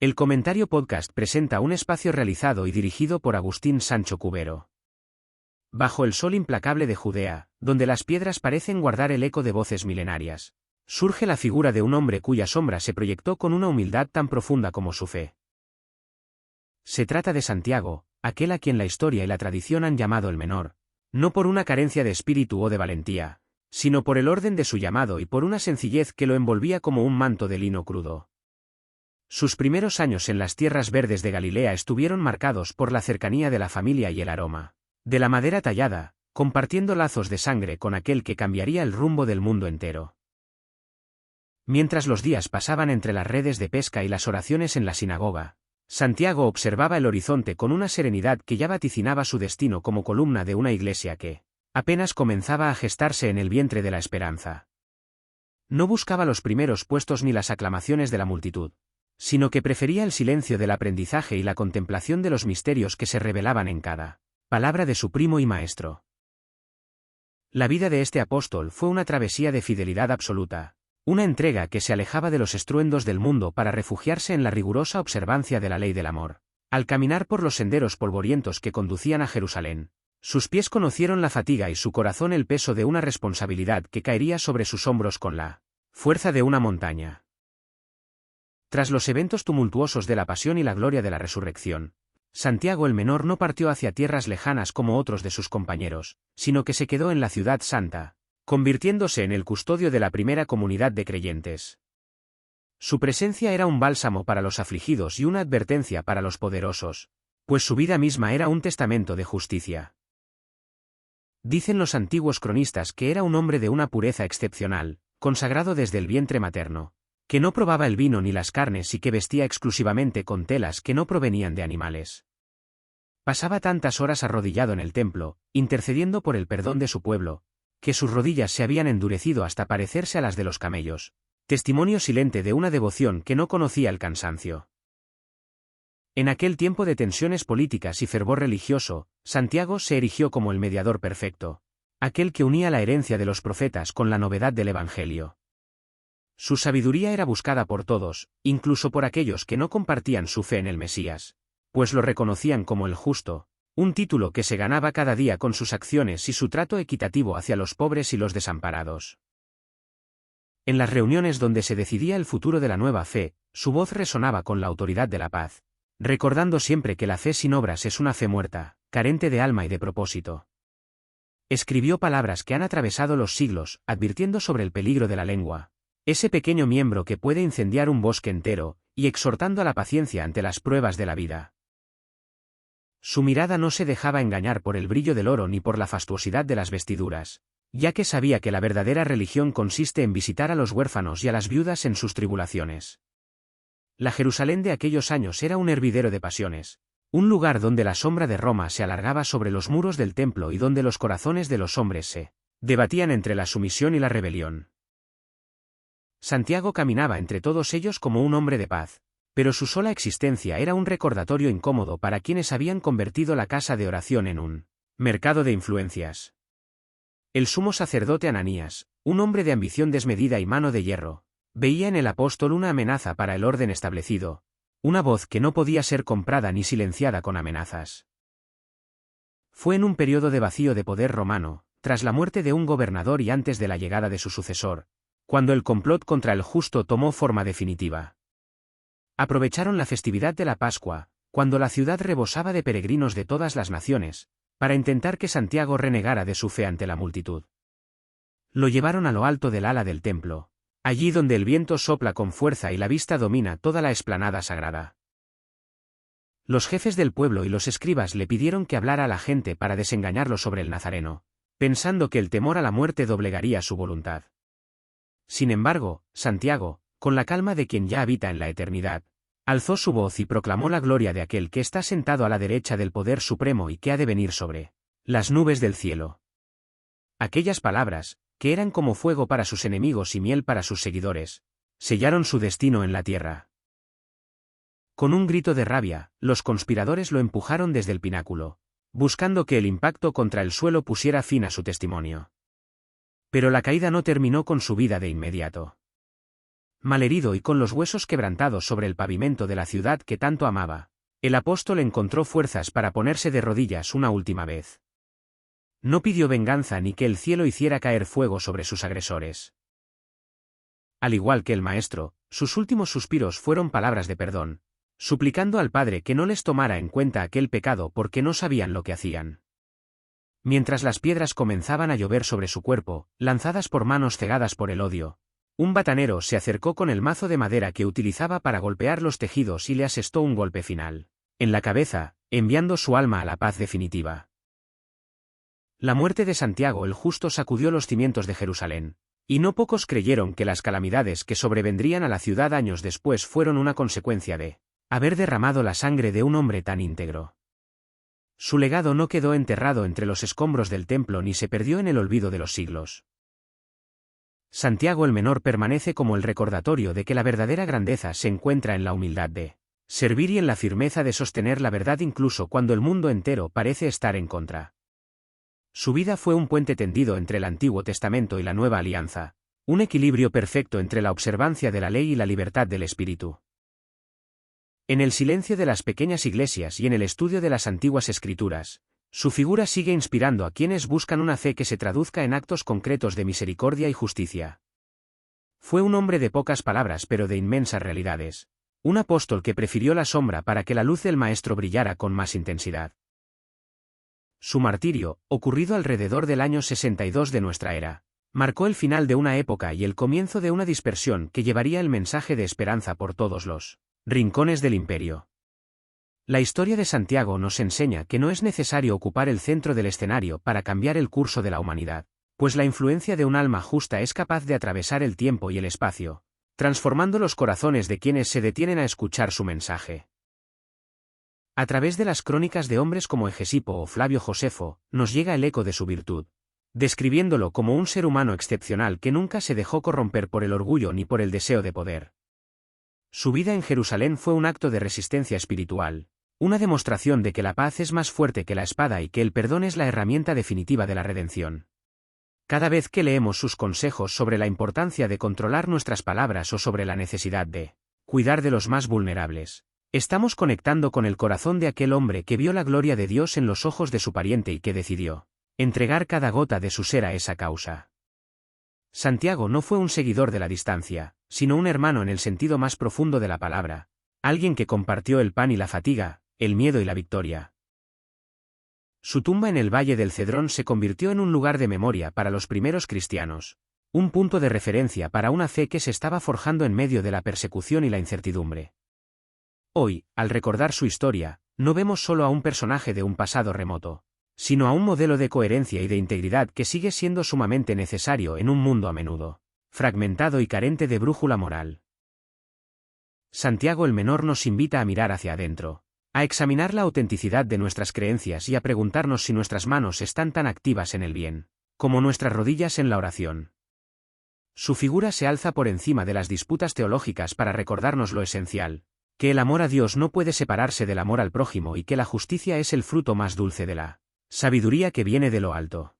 El Comentario Podcast presenta un espacio realizado y dirigido por Agustín Sancho Cubero. Bajo el sol implacable de Judea, donde las piedras parecen guardar el eco de voces milenarias, surge la figura de un hombre cuya sombra se proyectó con una humildad tan profunda como su fe. Se trata de Santiago, aquel a quien la historia y la tradición han llamado el menor, no por una carencia de espíritu o de valentía, sino por el orden de su llamado y por una sencillez que lo envolvía como un manto de lino crudo. Sus primeros años en las tierras verdes de Galilea estuvieron marcados por la cercanía de la familia y el aroma de la madera tallada, compartiendo lazos de sangre con aquel que cambiaría el rumbo del mundo entero. Mientras los días pasaban entre las redes de pesca y las oraciones en la sinagoga, Santiago observaba el horizonte con una serenidad que ya vaticinaba su destino como columna de una iglesia que apenas comenzaba a gestarse en el vientre de la esperanza. No buscaba los primeros puestos ni las aclamaciones de la multitud, sino que prefería el silencio del aprendizaje y la contemplación de los misterios que se revelaban en cada palabra de su primo y maestro. La vida de este apóstol fue una travesía de fidelidad absoluta, una entrega que se alejaba de los estruendos del mundo para refugiarse en la rigurosa observancia de la ley del amor. Al caminar por los senderos polvorientos que conducían a Jerusalén, sus pies conocieron la fatiga y su corazón el peso de una responsabilidad que caería sobre sus hombros con la fuerza de una montaña. Tras los eventos tumultuosos de la pasión y la gloria de la resurrección, Santiago el menor no partió hacia tierras lejanas como otros de sus compañeros, sino que se quedó en la ciudad santa, convirtiéndose en el custodio de la primera comunidad de creyentes. Su presencia era un bálsamo para los afligidos y una advertencia para los poderosos, pues su vida misma era un testamento de justicia. Dicen los antiguos cronistas que era un hombre de una pureza excepcional, consagrado desde el vientre materno, que no probaba el vino ni las carnes y que vestía exclusivamente con telas que no provenían de animales. Pasaba tantas horas arrodillado en el templo, intercediendo por el perdón de su pueblo, que sus rodillas se habían endurecido hasta parecerse a las de los camellos, testimonio silente de una devoción que no conocía el cansancio. En aquel tiempo de tensiones políticas y fervor religioso, Santiago se erigió como el mediador perfecto, aquel que unía la herencia de los profetas con la novedad del Evangelio. Su sabiduría era buscada por todos, incluso por aquellos que no compartían su fe en el Mesías, pues lo reconocían como el justo, un título que se ganaba cada día con sus acciones y su trato equitativo hacia los pobres y los desamparados. En las reuniones donde se decidía el futuro de la nueva fe, su voz resonaba con la autoridad de la paz, recordando siempre que la fe sin obras es una fe muerta, carente de alma y de propósito. Escribió palabras que han atravesado los siglos, advirtiendo sobre el peligro de la lengua, ese pequeño miembro que puede incendiar un bosque entero, y exhortando a la paciencia ante las pruebas de la vida. Su mirada no se dejaba engañar por el brillo del oro ni por la fastuosidad de las vestiduras, ya que sabía que la verdadera religión consiste en visitar a los huérfanos y a las viudas en sus tribulaciones. La Jerusalén de aquellos años era un hervidero de pasiones, un lugar donde la sombra de Roma se alargaba sobre los muros del templo y donde los corazones de los hombres se debatían entre la sumisión y la rebelión. Santiago caminaba entre todos ellos como un hombre de paz, pero su sola existencia era un recordatorio incómodo para quienes habían convertido la casa de oración en un mercado de influencias. El sumo sacerdote Ananías, un hombre de ambición desmedida y mano de hierro, veía en el apóstol una amenaza para el orden establecido, una voz que no podía ser comprada ni silenciada con amenazas. Fue en un periodo de vacío de poder romano, tras la muerte de un gobernador y antes de la llegada de su sucesor, cuando el complot contra el justo tomó forma definitiva. Aprovecharon la festividad de la Pascua, cuando la ciudad rebosaba de peregrinos de todas las naciones, para intentar que Santiago renegara de su fe ante la multitud. Lo llevaron a lo alto del ala del templo, allí donde el viento sopla con fuerza y la vista domina toda la explanada sagrada. Los jefes del pueblo y los escribas le pidieron que hablara a la gente para desengañarlo sobre el Nazareno, pensando que el temor a la muerte doblegaría su voluntad. Sin embargo, Santiago, con la calma de quien ya habita en la eternidad, alzó su voz y proclamó la gloria de aquel que está sentado a la derecha del poder supremo y que ha de venir sobre las nubes del cielo. Aquellas palabras, que eran como fuego para sus enemigos y miel para sus seguidores, sellaron su destino en la tierra. Con un grito de rabia, los conspiradores lo empujaron desde el pináculo, buscando que el impacto contra el suelo pusiera fin a su testimonio. Pero la caída no terminó con su vida de inmediato. Malherido y con los huesos quebrantados sobre el pavimento de la ciudad que tanto amaba, el apóstol encontró fuerzas para ponerse de rodillas una última vez. No pidió venganza ni que el cielo hiciera caer fuego sobre sus agresores. Al igual que el maestro, sus últimos suspiros fueron palabras de perdón, suplicando al Padre que no les tomara en cuenta aquel pecado porque no sabían lo que hacían. Mientras las piedras comenzaban a llover sobre su cuerpo, lanzadas por manos cegadas por el odio, un batanero se acercó con el mazo de madera que utilizaba para golpear los tejidos y le asestó un golpe final, en la cabeza, enviando su alma a la paz definitiva. La muerte de Santiago el Justo sacudió los cimientos de Jerusalén, y no pocos creyeron que las calamidades que sobrevendrían a la ciudad años después fueron una consecuencia de haber derramado la sangre de un hombre tan íntegro. Su legado no quedó enterrado entre los escombros del templo ni se perdió en el olvido de los siglos. Santiago el Menor permanece como el recordatorio de que la verdadera grandeza se encuentra en la humildad de servir y en la firmeza de sostener la verdad incluso cuando el mundo entero parece estar en contra. Su vida fue un puente tendido entre el Antiguo Testamento y la Nueva Alianza, un equilibrio perfecto entre la observancia de la ley y la libertad del espíritu. En el silencio de las pequeñas iglesias y en el estudio de las antiguas escrituras, su figura sigue inspirando a quienes buscan una fe que se traduzca en actos concretos de misericordia y justicia. Fue un hombre de pocas palabras pero de inmensas realidades, un apóstol que prefirió la sombra para que la luz del Maestro brillara con más intensidad. Su martirio, ocurrido alrededor del año 62 de nuestra era, marcó el final de una época y el comienzo de una dispersión que llevaría el mensaje de esperanza por todos los rincones del imperio. La historia de Santiago nos enseña que no es necesario ocupar el centro del escenario para cambiar el curso de la humanidad, pues la influencia de un alma justa es capaz de atravesar el tiempo y el espacio, transformando los corazones de quienes se detienen a escuchar su mensaje. A través de las crónicas de hombres como Hegesipo o Flavio Josefo, nos llega el eco de su virtud, describiéndolo como un ser humano excepcional que nunca se dejó corromper por el orgullo ni por el deseo de poder. Su vida en Jerusalén fue un acto de resistencia espiritual, una demostración de que la paz es más fuerte que la espada y que el perdón es la herramienta definitiva de la redención. Cada vez que leemos sus consejos sobre la importancia de controlar nuestras palabras o sobre la necesidad de cuidar de los más vulnerables, estamos conectando con el corazón de aquel hombre que vio la gloria de Dios en los ojos de su pariente y que decidió entregar cada gota de su ser a esa causa. Santiago no fue un seguidor de la distancia, sino un hermano en el sentido más profundo de la palabra, alguien que compartió el pan y la fatiga, el miedo y la victoria. Su tumba en el Valle del Cedrón se convirtió en un lugar de memoria para los primeros cristianos, un punto de referencia para una fe que se estaba forjando en medio de la persecución y la incertidumbre. Hoy, al recordar su historia, no vemos solo a un personaje de un pasado remoto, sino a un modelo de coherencia y de integridad que sigue siendo sumamente necesario en un mundo a menudo fragmentado y carente de brújula moral. Santiago el Menor nos invita a mirar hacia adentro, a examinar la autenticidad de nuestras creencias y a preguntarnos si nuestras manos están tan activas en el bien, como nuestras rodillas en la oración. Su figura se alza por encima de las disputas teológicas para recordarnos lo esencial, que el amor a Dios no puede separarse del amor al prójimo y que la justicia es el fruto más dulce de la sabiduría que viene de lo alto.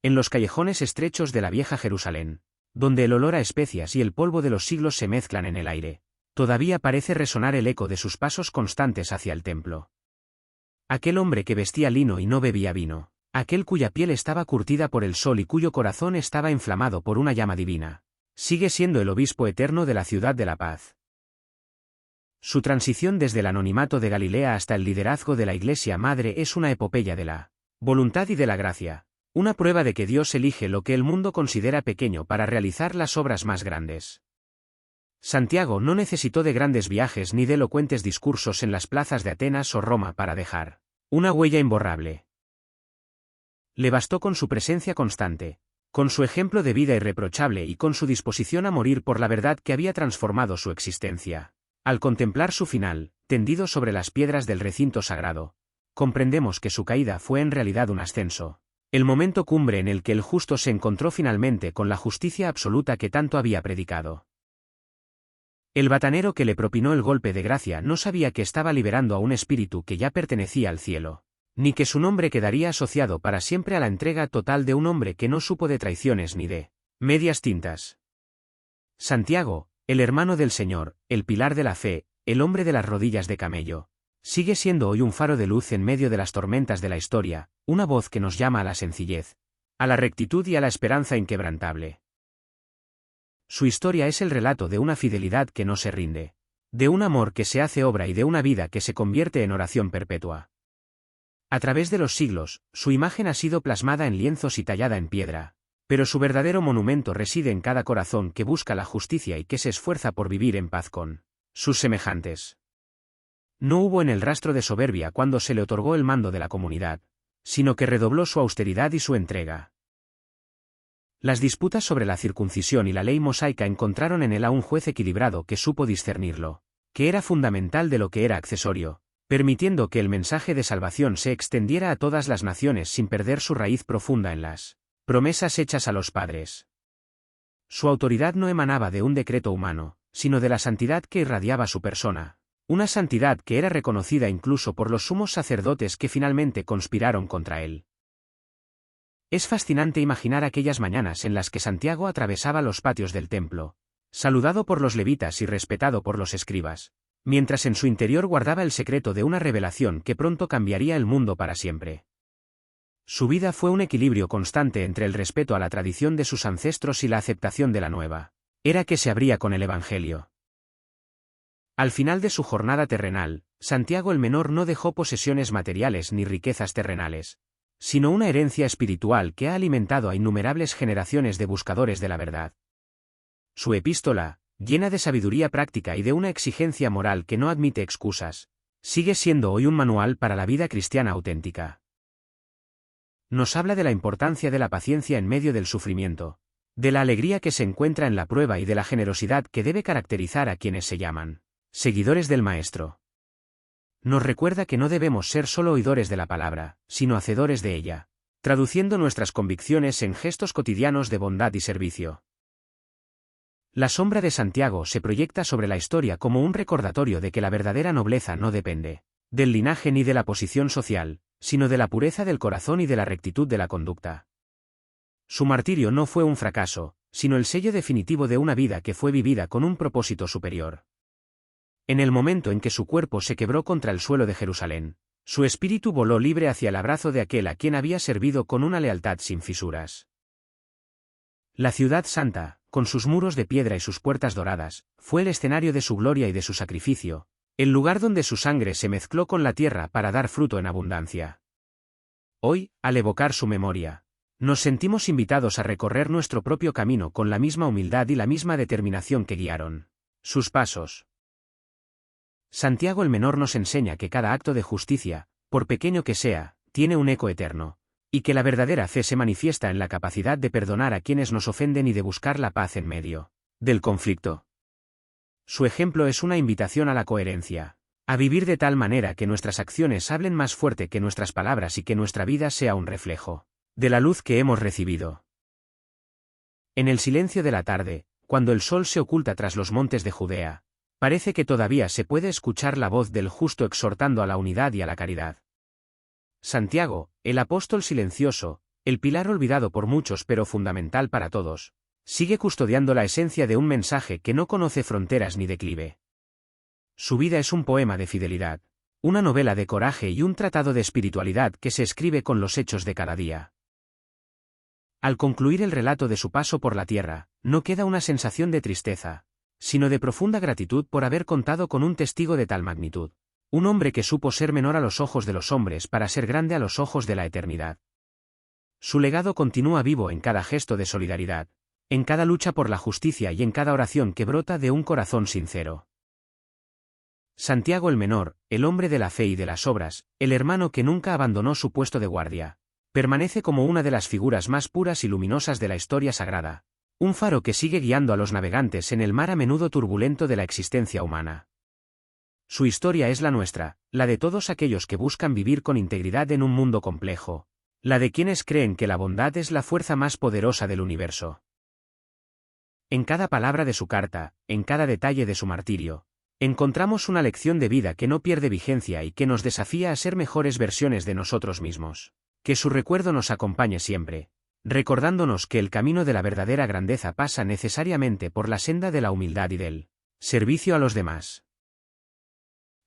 En los callejones estrechos de la vieja Jerusalén, donde el olor a especias y el polvo de los siglos se mezclan en el aire, todavía parece resonar el eco de sus pasos constantes hacia el templo. Aquel hombre que vestía lino y no bebía vino, aquel cuya piel estaba curtida por el sol y cuyo corazón estaba inflamado por una llama divina, sigue siendo el obispo eterno de la ciudad de la paz. Su transición desde el anonimato de Galilea hasta el liderazgo de la Iglesia Madre es una epopeya de la voluntad y de la gracia, una prueba de que Dios elige lo que el mundo considera pequeño para realizar las obras más grandes. Santiago no necesitó de grandes viajes ni de elocuentes discursos en las plazas de Atenas o Roma para dejar una huella imborrable. Le bastó con su presencia constante, con su ejemplo de vida irreprochable y con su disposición a morir por la verdad que había transformado su existencia. Al contemplar su final, tendido sobre las piedras del recinto sagrado, comprendemos que su caída fue en realidad un ascenso, el momento cumbre en el que el justo se encontró finalmente con la justicia absoluta que tanto había predicado. El batanero que le propinó el golpe de gracia no sabía que estaba liberando a un espíritu que ya pertenecía al cielo, ni que su nombre quedaría asociado para siempre a la entrega total de un hombre que no supo de traiciones ni de medias tintas. Santiago, el hermano del Señor, el pilar de la fe, el hombre de las rodillas de camello, sigue siendo hoy un faro de luz en medio de las tormentas de la historia, una voz que nos llama a la sencillez, a la rectitud y a la esperanza inquebrantable. Su historia es el relato de una fidelidad que no se rinde, de un amor que se hace obra y de una vida que se convierte en oración perpetua. A través de los siglos, su imagen ha sido plasmada en lienzos y tallada en piedra, pero su verdadero monumento reside en cada corazón que busca la justicia y que se esfuerza por vivir en paz con sus semejantes. No hubo en él rastro de soberbia cuando se le otorgó el mando de la comunidad, sino que redobló su austeridad y su entrega. Las disputas sobre la circuncisión y la ley mosaica encontraron en él a un juez equilibrado que supo discernirlo, que era fundamental de lo que era accesorio, permitiendo que el mensaje de salvación se extendiera a todas las naciones sin perder su raíz profunda en las promesas hechas a los padres. Su autoridad no emanaba de un decreto humano, sino de la santidad que irradiaba su persona, una santidad que era reconocida incluso por los sumos sacerdotes que finalmente conspiraron contra él. Es fascinante imaginar aquellas mañanas en las que Santiago atravesaba los patios del templo, saludado por los levitas y respetado por los escribas, mientras en su interior guardaba el secreto de una revelación que pronto cambiaría el mundo para siempre. Su vida fue un equilibrio constante entre el respeto a la tradición de sus ancestros y la aceptación de la nueva era que se abría con el Evangelio. Al final de su jornada terrenal, Santiago el Menor no dejó posesiones materiales ni riquezas terrenales, sino una herencia espiritual que ha alimentado a innumerables generaciones de buscadores de la verdad. Su epístola, llena de sabiduría práctica y de una exigencia moral que no admite excusas, sigue siendo hoy un manual para la vida cristiana auténtica. Nos habla de la importancia de la paciencia en medio del sufrimiento, de la alegría que se encuentra en la prueba y de la generosidad que debe caracterizar a quienes se llaman seguidores del Maestro. Nos recuerda que no debemos ser solo oidores de la palabra, sino hacedores de ella, traduciendo nuestras convicciones en gestos cotidianos de bondad y servicio. La sombra de Santiago se proyecta sobre la historia como un recordatorio de que la verdadera nobleza no depende del linaje ni de la posición social, sino de la pureza del corazón y de la rectitud de la conducta. Su martirio no fue un fracaso, sino el sello definitivo de una vida que fue vivida con un propósito superior. En el momento en que su cuerpo se quebró contra el suelo de Jerusalén, su espíritu voló libre hacia el abrazo de aquel a quien había servido con una lealtad sin fisuras. La ciudad santa, con sus muros de piedra y sus puertas doradas, fue el escenario de su gloria y de su sacrificio, el lugar donde su sangre se mezcló con la tierra para dar fruto en abundancia. Hoy, al evocar su memoria, nos sentimos invitados a recorrer nuestro propio camino con la misma humildad y la misma determinación que guiaron sus pasos. Santiago el Menor nos enseña que cada acto de justicia, por pequeño que sea, tiene un eco eterno, y que la verdadera fe se manifiesta en la capacidad de perdonar a quienes nos ofenden y de buscar la paz en medio del conflicto. Su ejemplo es una invitación a la coherencia, a vivir de tal manera que nuestras acciones hablen más fuerte que nuestras palabras y que nuestra vida sea un reflejo de la luz que hemos recibido. En el silencio de la tarde, cuando el sol se oculta tras los montes de Judea, parece que todavía se puede escuchar la voz del justo exhortando a la unidad y a la caridad. Santiago, el apóstol silencioso, el pilar olvidado por muchos pero fundamental para todos, sigue custodiando la esencia de un mensaje que no conoce fronteras ni declive. Su vida es un poema de fidelidad, una novela de coraje y un tratado de espiritualidad que se escribe con los hechos de cada día. Al concluir el relato de su paso por la tierra, no queda una sensación de tristeza, sino de profunda gratitud por haber contado con un testigo de tal magnitud, un hombre que supo ser menor a los ojos de los hombres para ser grande a los ojos de la eternidad. Su legado continúa vivo en cada gesto de solidaridad, en cada lucha por la justicia y en cada oración que brota de un corazón sincero. Santiago el Menor, el hombre de la fe y de las obras, el hermano que nunca abandonó su puesto de guardia, permanece como una de las figuras más puras y luminosas de la historia sagrada, un faro que sigue guiando a los navegantes en el mar a menudo turbulento de la existencia humana. Su historia es la nuestra, la de todos aquellos que buscan vivir con integridad en un mundo complejo, la de quienes creen que la bondad es la fuerza más poderosa del universo. En cada palabra de su carta, en cada detalle de su martirio, encontramos una lección de vida que no pierde vigencia y que nos desafía a ser mejores versiones de nosotros mismos. Que su recuerdo nos acompañe siempre, recordándonos que el camino de la verdadera grandeza pasa necesariamente por la senda de la humildad y del servicio a los demás.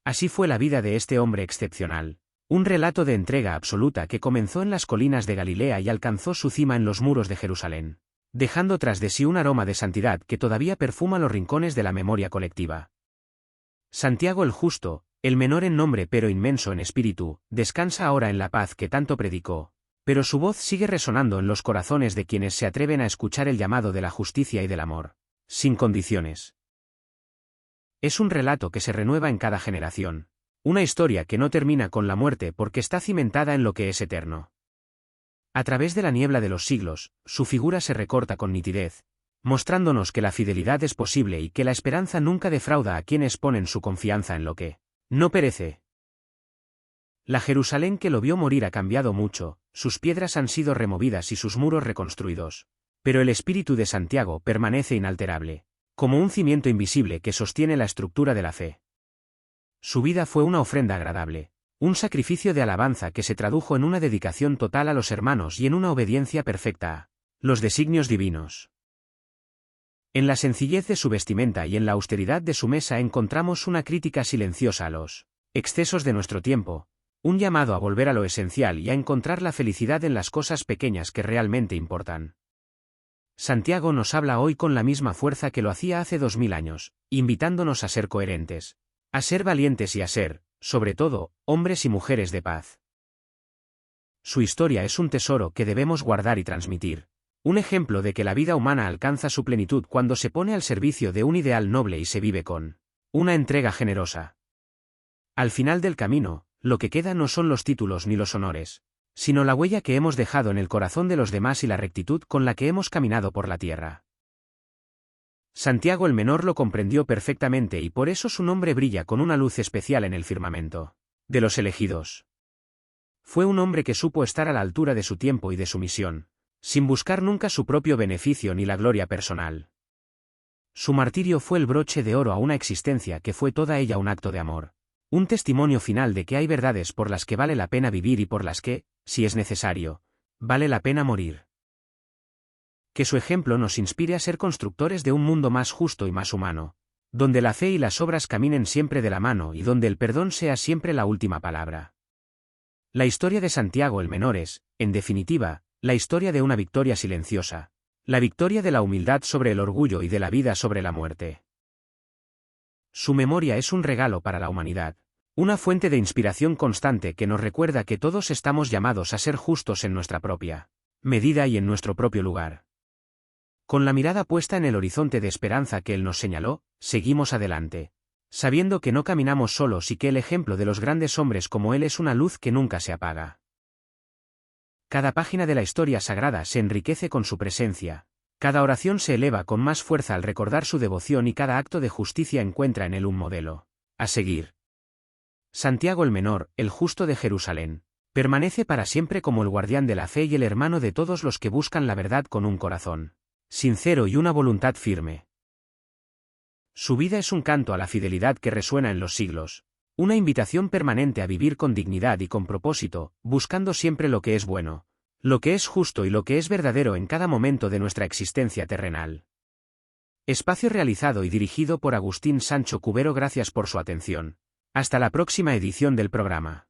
Así fue la vida de este hombre excepcional, un relato de entrega absoluta que comenzó en las colinas de Galilea y alcanzó su cima en los muros de Jerusalén, dejando tras de sí un aroma de santidad que todavía perfuma los rincones de la memoria colectiva. Santiago el Justo, el menor en nombre pero inmenso en espíritu, descansa ahora en la paz que tanto predicó, pero su voz sigue resonando en los corazones de quienes se atreven a escuchar el llamado de la justicia y del amor, sin condiciones. Es un relato que se renueva en cada generación, una historia que no termina con la muerte porque está cimentada en lo que es eterno. A través de la niebla de los siglos, su figura se recorta con nitidez, mostrándonos que la fidelidad es posible y que la esperanza nunca defrauda a quienes ponen su confianza en lo que no perece. La Jerusalén que lo vio morir ha cambiado mucho, sus piedras han sido removidas y sus muros reconstruidos, pero el espíritu de Santiago permanece inalterable, como un cimiento invisible que sostiene la estructura de la fe. Su vida fue una ofrenda agradable, un sacrificio de alabanza que se tradujo en una dedicación total a los hermanos y en una obediencia perfecta a los designios divinos. En la sencillez de su vestimenta y en la austeridad de su mesa encontramos una crítica silenciosa a los excesos de nuestro tiempo, un llamado a volver a lo esencial y a encontrar la felicidad en las cosas pequeñas que realmente importan. Santiago nos habla hoy con la misma fuerza que lo hacía hace 2000 años, invitándonos a ser coherentes, a ser valientes y a ser, sobre todo, hombres y mujeres de paz. Su historia es un tesoro que debemos guardar y transmitir, un ejemplo de que la vida humana alcanza su plenitud cuando se pone al servicio de un ideal noble y se vive con una entrega generosa. Al final del camino, lo que queda no son los títulos ni los honores, sino la huella que hemos dejado en el corazón de los demás y la rectitud con la que hemos caminado por la tierra. Santiago el Menor lo comprendió perfectamente y por eso su nombre brilla con una luz especial en el firmamento de los elegidos. Fue un hombre que supo estar a la altura de su tiempo y de su misión, sin buscar nunca su propio beneficio ni la gloria personal. Su martirio fue el broche de oro a una existencia que fue toda ella un acto de amor, un testimonio final de que hay verdades por las que vale la pena vivir y por las que, si es necesario, vale la pena morir. Que su ejemplo nos inspire a ser constructores de un mundo más justo y más humano, donde la fe y las obras caminen siempre de la mano y donde el perdón sea siempre la última palabra. La historia de Santiago el Menor es, en definitiva, la historia de una victoria silenciosa, la victoria de la humildad sobre el orgullo y de la vida sobre la muerte. Su memoria es un regalo para la humanidad, una fuente de inspiración constante que nos recuerda que todos estamos llamados a ser justos en nuestra propia medida y en nuestro propio lugar. Con la mirada puesta en el horizonte de esperanza que él nos señaló, seguimos adelante, sabiendo que no caminamos solos y que el ejemplo de los grandes hombres como él es una luz que nunca se apaga. Cada página de la historia sagrada se enriquece con su presencia, cada oración se eleva con más fuerza al recordar su devoción y cada acto de justicia encuentra en él un modelo a seguir. Santiago el Menor, el justo de Jerusalén, permanece para siempre como el guardián de la fe y el hermano de todos los que buscan la verdad con un corazón sincero y una voluntad firme. Su vida es un canto a la fidelidad que resuena en los siglos, una invitación permanente a vivir con dignidad y con propósito, buscando siempre lo que es bueno, lo que es justo y lo que es verdadero en cada momento de nuestra existencia terrenal. Espacio realizado y dirigido por Agustín Sancho Cubero. Gracias por su atención. Hasta la próxima edición del programa.